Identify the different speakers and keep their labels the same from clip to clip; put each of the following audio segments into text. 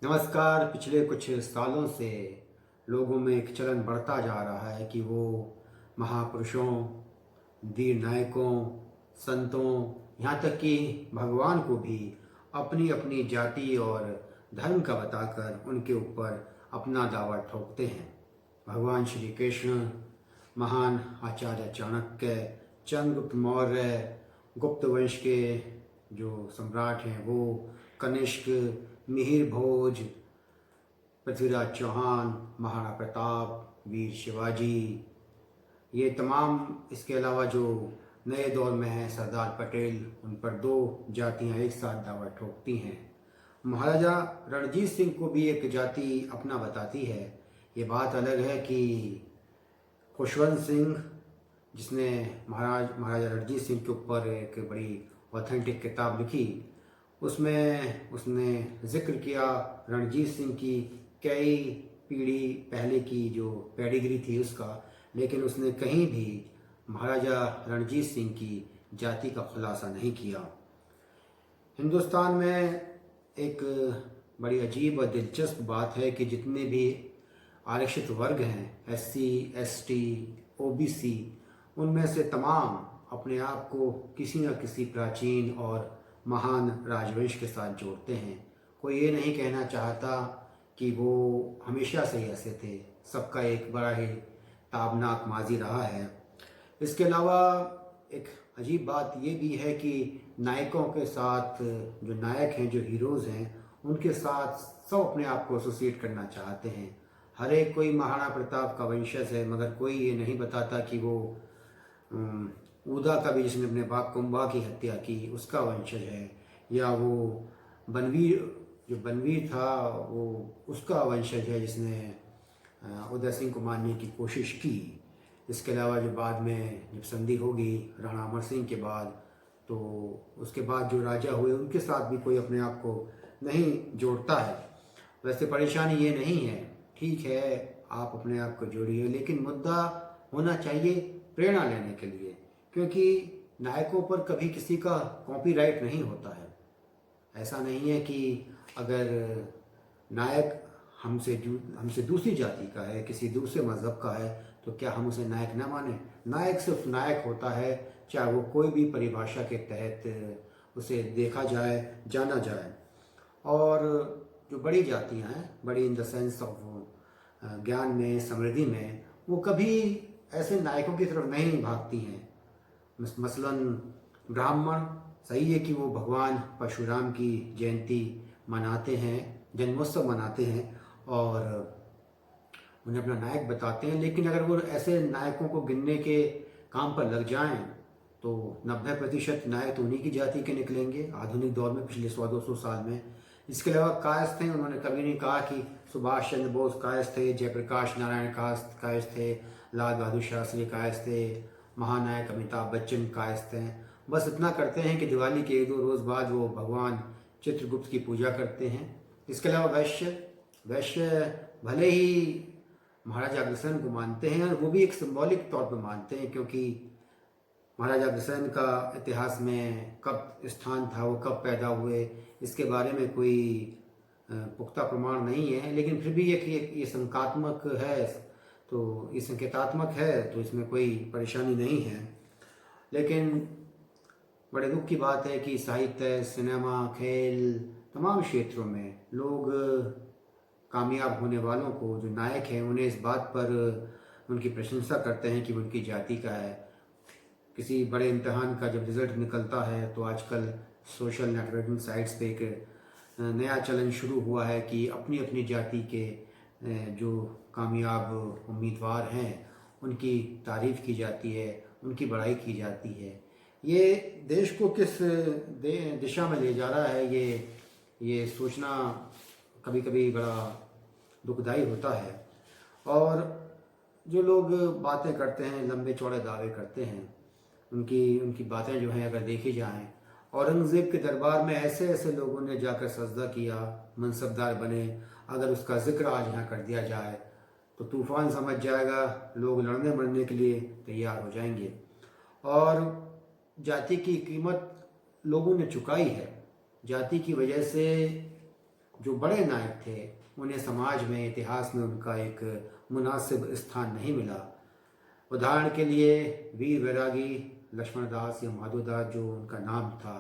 Speaker 1: नमस्कार। पिछले कुछ सालों से लोगों में एक चलन बढ़ता जा रहा है कि वो महापुरुषों, वीर नायकों, संतों, यहाँ तक कि भगवान को भी अपनी अपनी जाति और धर्म का बताकर उनके ऊपर अपना दावा ठोकते हैं। भगवान श्री कृष्ण, महान आचार्य चाणक्य, चंद्रगुप्त मौर्य, गुप्त वंश के जो सम्राट हैं वो, कनिष्क, मिहिर भोज, पृथ्वीराज चौहान, महाराणा प्रताप, वीर शिवाजी, ये तमाम, इसके अलावा जो नए दौर में हैं सरदार पटेल, उन पर दो जातियां एक साथ दावा ठोकती हैं। महाराजा रणजीत सिंह को भी एक जाति अपना बताती है। ये बात अलग है कि खुशवंत सिंह, जिसने महाराजा रणजीत सिंह के ऊपर एक बड़ी ऑथेंटिक किताब लिखी, उसमें उसने जिक्र किया रणजीत सिंह की कई पीढ़ी पहले की जो पेडिग्री थी उसका, लेकिन उसने कहीं भी महाराजा रणजीत सिंह की जाति का खुलासा नहीं किया। हिंदुस्तान में एक बड़ी अजीब और दिलचस्प बात है कि जितने भी आरक्षित वर्ग हैं, एससी, एसटी, ओबीसी, उनमें से तमाम अपने आप को किसी न किसी प्राचीन और महान राजवंश के साथ जोड़ते हैं। कोई ये नहीं कहना चाहता कि वो हमेशा से ही ऐसे थे। सबका एक बड़ा ही ताबनाक माजी रहा है। इसके अलावा एक अजीब बात ये भी है कि नायकों के साथ, जो नायक हैं, जो हीरोज़ हैं, उनके साथ सब अपने आप को एसोसिएट करना चाहते हैं। हर एक कोई महाराणा प्रताप का वंशज है, मगर कोई ये नहीं बताता कि वो ऊदा का भी, जिसने अपने बाप कुंभा की हत्या की, उसका वंशज है, या वो बनवीर था वो उसका वंशज है जिसने उदय सिंह को मारने की कोशिश की। इसके अलावा जो बाद में जब संधि होगी राणा अमर सिंह के बाद, तो उसके बाद जो राजा हुए उनके साथ भी कोई अपने आप को नहीं जोड़ता है। वैसे परेशानी ये नहीं है, ठीक है आप अपने आप को जोड़िए, लेकिन मुद्दा होना चाहिए प्रेरणा लेने के लिए, क्योंकि नायकों पर कभी किसी का कॉपीराइट नहीं होता है। ऐसा नहीं है कि अगर नायक हमसे दूसरी जाति का है, किसी दूसरे मज़हब का है, तो क्या हम उसे नायक न माने? नायक सिर्फ नायक होता है, चाहे वो कोई भी परिभाषा के तहत उसे देखा जाए, जाना जाए। और जो बड़ी जातियां हैं, बड़ी इन द सेंस ऑफ ज्ञान में, समृद्धि में, वो कभी ऐसे नायकों की तरफ नहीं भागती हैं। मसलन ब्राह्मण, सही है कि वो भगवान परशुराम की जयंती मनाते हैं, जन्मोत्सव मनाते हैं और उन्हें अपना नायक बताते हैं, लेकिन अगर वो ऐसे नायकों को गिनने के काम पर लग जाएं तो 90% नायक तो उन्हीं की जाति के निकलेंगे आधुनिक दौर में, पिछले 100-200 साल में। इसके अलावा कायस्थ थे, उन्होंने कभी नहीं कहा कि सुभाष चंद्र बोस कायस्थ थे, जयप्रकाश नारायण कायस्थ थे, लाल बहादुर शास्त्री कायस्थ थे, महानायक अमिताभ बच्चन कायस्थ हैं। बस इतना करते हैं कि दिवाली के 1-2 रोज़ बाद वो भगवान चित्रगुप्त की पूजा करते हैं। इसके अलावा वैश्य भले ही महाराजा अग्रसेन को मानते हैं, और वो भी एक सिंबॉलिक तौर पर मानते हैं, क्योंकि महाराजा अग्रसेन का इतिहास में कब स्थान था, वो कब पैदा हुए, इसके बारे में कोई पुख्ता प्रमाण नहीं है। लेकिन फिर भी ये संकात्मक है, तो ये संकेतात्मक है, तो इसमें कोई परेशानी नहीं है। लेकिन बड़े दुख की बात है कि साहित्य, सिनेमा, खेल, तमाम क्षेत्रों में लोग कामयाब होने वालों को, जो नायक हैं, उन्हें इस बात पर उनकी प्रशंसा करते हैं कि उनकी जाति का है। किसी बड़े इम्तहान का जब रिज़ल्ट निकलता है तो आजकल सोशल नेटवर्किंग साइट्स पे एक नया चलन शुरू हुआ है कि अपनी अपनी जाति के जो कामयाब उम्मीदवार हैं उनकी तारीफ़ की जाती है, उनकी बड़ाई की जाती है। ये देश को किस दिशा में ले जा रहा है, ये सोचना कभी कभी बड़ा दुखदाई होता है। और जो लोग बातें करते हैं, लंबे चौड़े दावे करते हैं, उनकी बातें जो हैं अगर देखी जाएं, औरंगज़ेब के दरबार में ऐसे ऐसे लोगों ने जाकर सजदा किया, मनसबदार बने, अगर उसका जिक्र आज यहाँ कर दिया जाए तो तूफ़ान समझ जाएगा, लोग लड़ने मरने के लिए तैयार हो जाएंगे। और जाति की कीमत लोगों ने चुकाई है। जाति की वजह से जो बड़े नायक थे उन्हें समाज में, इतिहास में उनका एक मुनासिब स्थान नहीं मिला। उदाहरण के लिए वीर वैरागी लक्ष्मण दास या माधो दास जो उनका नाम था,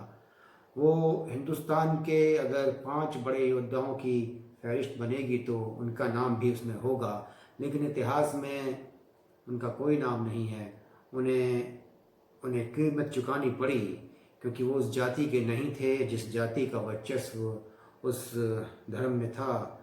Speaker 1: वो हिंदुस्तान के अगर 5 बड़े योद्धाओं की फहरिस्त बनेगी तो उनका नाम भी उसमें होगा, लेकिन इतिहास में उनका कोई नाम नहीं है। उन्हें उन्हें कीमत चुकानी पड़ी, क्योंकि वो उस जाति के नहीं थे जिस जाति का वर्चस्व उस धर्म में था,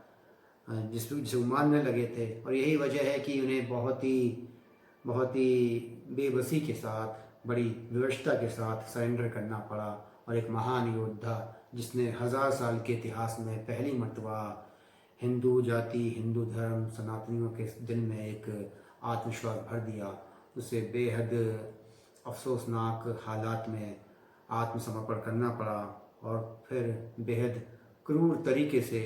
Speaker 1: जिसे मानने लगे थे। और यही वजह है कि उन्हें बहुत ही बेबसी के साथ, बड़ी विवशता के साथ सरेंडर करना पड़ा। और एक महान योद्धा जिसने 1000 साल के इतिहास में पहली मर्तबा हिंदू जाति, हिंदू धर्म, सनातनियों के दिल में एक आत्मविश्वास भर दिया, उसे बेहद अफसोसनाक हालात में आत्मसमर्पण करना पड़ा और फिर बेहद क्रूर तरीके से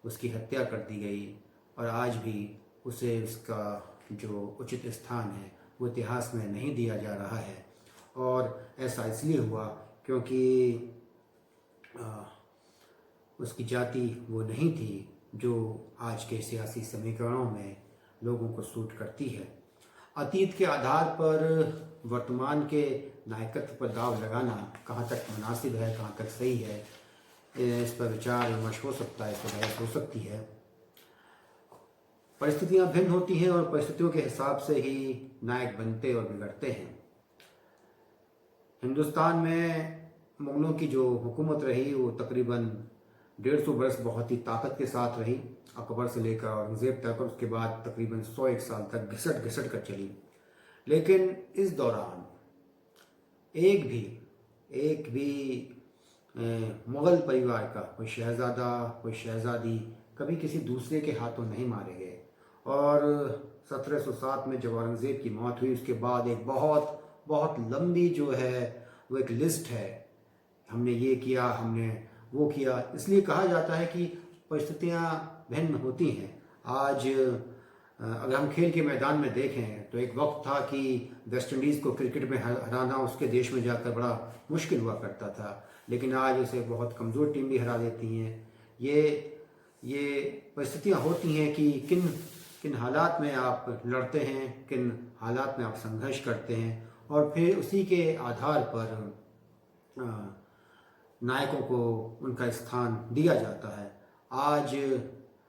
Speaker 1: उसकी हत्या कर दी गई। और आज भी उसे उसका जो उचित स्थान है वो इतिहास में नहीं दिया जा रहा है। और ऐसा इसलिए हुआ क्योंकि उसकी जाति वो नहीं थी जो आज के सियासी समीकरणों में लोगों को सूट करती है। अतीत के आधार पर वर्तमान के नायकत्व पर दाव लगाना कहाँ तक मुनासिब है, कहाँ तक सही है, इस पर विचार विमर्श हो सकता है, इस पर बहस हो सकती है। परिस्थितियाँ भिन्न होती हैं और परिस्थितियों के हिसाब से ही नायक बनते और बिगड़ते हैं। हिंदुस्तान में मुगलों की जो हुकूमत रही वो तकरीबन 150 बरस बहुत ही ताकत के साथ रही, अकबर से लेकर औरंगज़ेब तक, और उसके बाद तकरीबन 101 साल तक घिसट घिसट कर चली। लेकिन इस दौरान एक भी मुग़ल परिवार का कोई शहज़ादा, कोई शहज़ादी कभी किसी दूसरे के हाथों नहीं मारे गए। और 1707 में जब औरंगज़ेब की मौत हुई, उसके बाद एक बहुत बहुत लंबी जो है वो एक लिस्ट है, हमने ये किया, हमने वो किया। इसलिए कहा जाता है कि परिस्थितियाँ भिन्न होती हैं। आज अगर हम खेल के मैदान में देखें तो एक वक्त था कि वेस्ट इंडीज़ को क्रिकेट में हराना उसके देश में जाकर बड़ा मुश्किल हुआ करता था, लेकिन आज उसे बहुत कमज़ोर टीम भी हरा देती हैं। ये परिस्थितियाँ होती हैं कि किन हालात में आप लड़ते हैं, किन हालात में आप संघर्ष करते हैं, और फिर उसी के आधार पर नायकों को उनका स्थान दिया जाता है। आज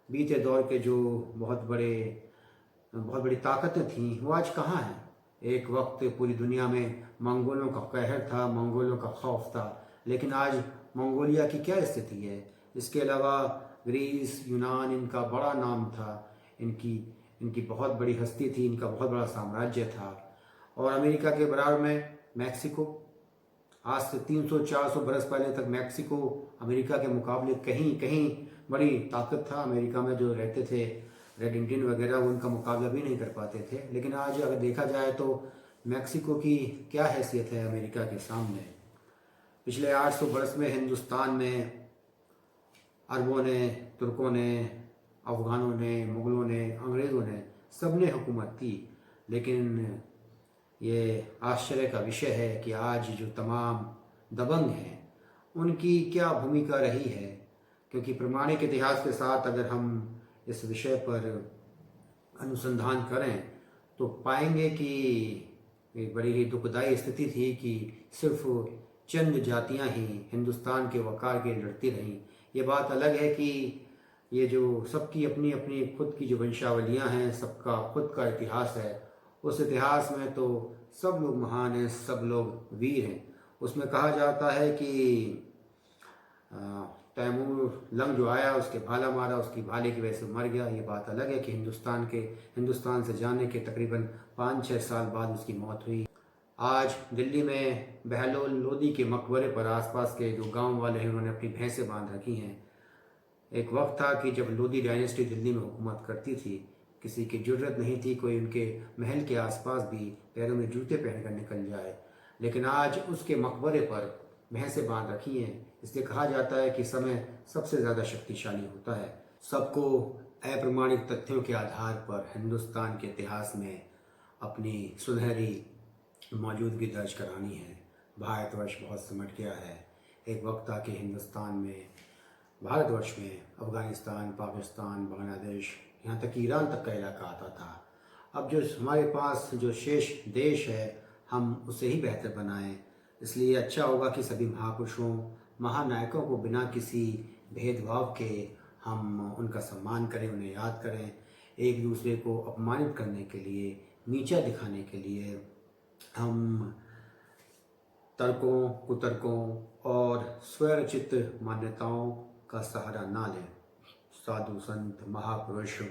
Speaker 1: बीते दौर के जो बहुत बड़ी ताकतें थीं वो आज कहाँ हैं? एक वक्त पूरी दुनिया में मंगोलों का कहर था, मंगोलों का खौफ था, लेकिन आज मंगोलिया की क्या स्थिति है? इसके अलावा ग्रीस, यूनान, इनका बड़ा नाम था, इनकी बहुत बड़ी हस्ती थी, इनका बहुत बड़ा साम्राज्य था। और अमेरिका के बराबर में मैक्सिको, आज से 300-400 बरस पहले तक मैक्सिको अमेरिका के मुकाबले कहीं बड़ी ताकत था। अमेरिका में जो रहते थे रेड इंडियन वगैरह, वो उनका मुकाबला भी नहीं कर पाते थे। लेकिन आज अगर देखा जाए तो मैक्सिको की क्या हैसियत है अमेरिका के सामने। पिछले 800 बरस में हिंदुस्तान में अरबों ने, तुर्कों ने, अफ़गानों ने, मुग़लों ने, अंग्रेज़ों ने, सब ने हुकूमत की। लेकिन ये आश्चर्य का विषय है कि आज जो तमाम दबंग हैं उनकी क्या भूमिका रही है, क्योंकि प्रमाणिक इतिहास के साथ अगर हम इस विषय पर अनुसंधान करें तो पाएंगे कि एक बड़ी ही दुखदाई स्थिति थी कि सिर्फ चंद जातियां ही हिंदुस्तान के वक़ार के लड़ती रहीं। ये बात अलग है कि ये जो सबकी अपनी अपनी खुद की जो वंशावलियां हैं, सबका खुद का इतिहास है, उस इतिहास में तो सब लोग महान हैं, सब लोग वीर हैं। उसमें कहा जाता है कि तैमूर लंग जो आया उसके भाला मारा, उसकी भाले की वजह से मर गया। ये बात अलग है कि हिंदुस्तान से जाने के तकरीबन 5-6 साल बाद उसकी मौत हुई। आज दिल्ली में बहलोल लोदी के मकबरे पर आसपास के जो गांव वाले हैं उन्होंने अपनी भैंसें बांध रखी हैं। एक वक्त था कि जब लोदी डायनेस्टी दिल्ली में हुकूमत करती थी, किसी की जुर्रत नहीं थी कोई उनके महल के आसपास भी पैरों में जूते पहनकर निकल जाए, लेकिन आज उसके मकबरे पर भैंसें बांध रखी हैं। इसलिए कहा जाता है कि समय सबसे ज़्यादा शक्तिशाली होता है। सबको अप्रमाणिक तथ्यों के आधार पर हिंदुस्तान के इतिहास में अपनी सुनहरी मौजूदगी दर्ज करानी है। भारतवर्ष बहुत सिमट गया है। एक वक्त था कि हिंदुस्तान में भारतवर्ष में अफ़गानिस्तान, पाकिस्तान, बांग्लादेश, यहाँ तक कि ईरान तक का इलाका आता था। अब जो हमारे पास जो शेष देश है हम उसे ही बेहतर बनाएं। इसलिए अच्छा होगा कि सभी महापुरुषों, महानायकों को बिना किसी भेदभाव के हम उनका सम्मान करें, उन्हें याद करें। एक दूसरे को अपमानित करने के लिए, नीचा दिखाने के लिए हम तर्कों, कुतर्कों और स्वरचित मान्यताओं का सहारा ना लें। साधु संत, महापुरुष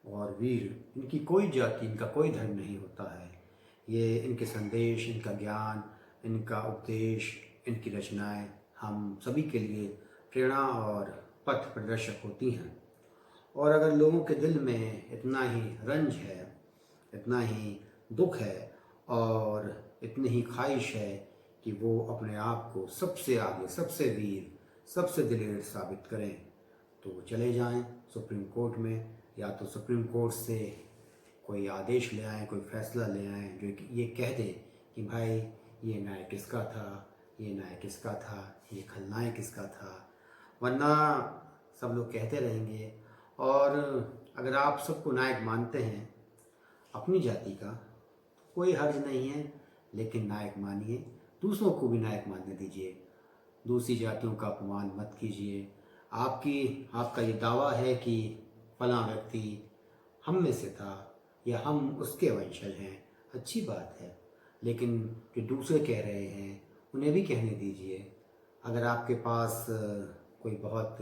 Speaker 1: और वीर, इनकी कोई जाति, इनका कोई धर्म नहीं होता है। ये इनके संदेश, इनका ज्ञान, इनका उपदेश, इनकी रचनाएं हम सभी के लिए प्रेरणा और पथ प्रदर्शक होती हैं। और अगर लोगों के दिल में इतना ही रंज है, इतना ही दुख है और इतनी ही ख्वाहिश है कि वो अपने आप को सबसे आगे, सबसे वीर, सबसे दिलेर साबित करें, तो वो चले जाएं सुप्रीम कोर्ट में, या तो सुप्रीम कोर्ट से कोई आदेश ले आएँ, कोई फैसला ले आएँ जो ये कह दे कि भाई ये न्याय किसका था, ये न्याय किसका था, ये खलनायक किसका था। वरना सब लोग कहते रहेंगे। और अगर आप सबको नायक मानते हैं अपनी जाति का, कोई हर्ज नहीं है, लेकिन नायक मानिए, दूसरों को भी नायक मानने दीजिए। दूसरी जातियों का अपमान मत कीजिए। आपका ये दावा है कि फलां व्यक्ति हम में से था या हम उसके वंशज हैं, अच्छी बात है, लेकिन जो दूसरे कह रहे हैं उन्हें भी कहने दीजिए। अगर आपके पास कोई बहुत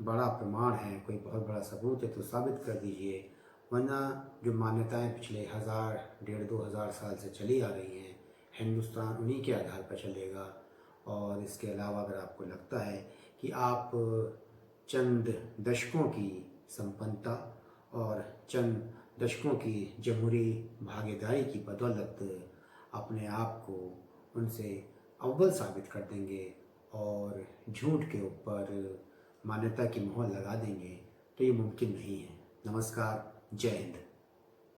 Speaker 1: बड़ा प्रमाण है, कोई बहुत बड़ा सबूत है तो साबित कर दीजिए। वरना जो मान्यताएं पिछले 1000, 1500-2000 साल से चली आ रही हैं, हिंदुस्तान उन्हीं के आधार पर चलेगा। और इसके अलावा अगर आपको लगता है कि आप चंद दशकों की संपन्नता और चंद दशकों की जमहूरी भागीदारी की बदौलत अपने आप को उनसे अव्वल साबित कर देंगे और झूठ के ऊपर मान्यता की मोहर लगा देंगे, तो ये मुमकिन नहीं है। नमस्कार, जय हिंद।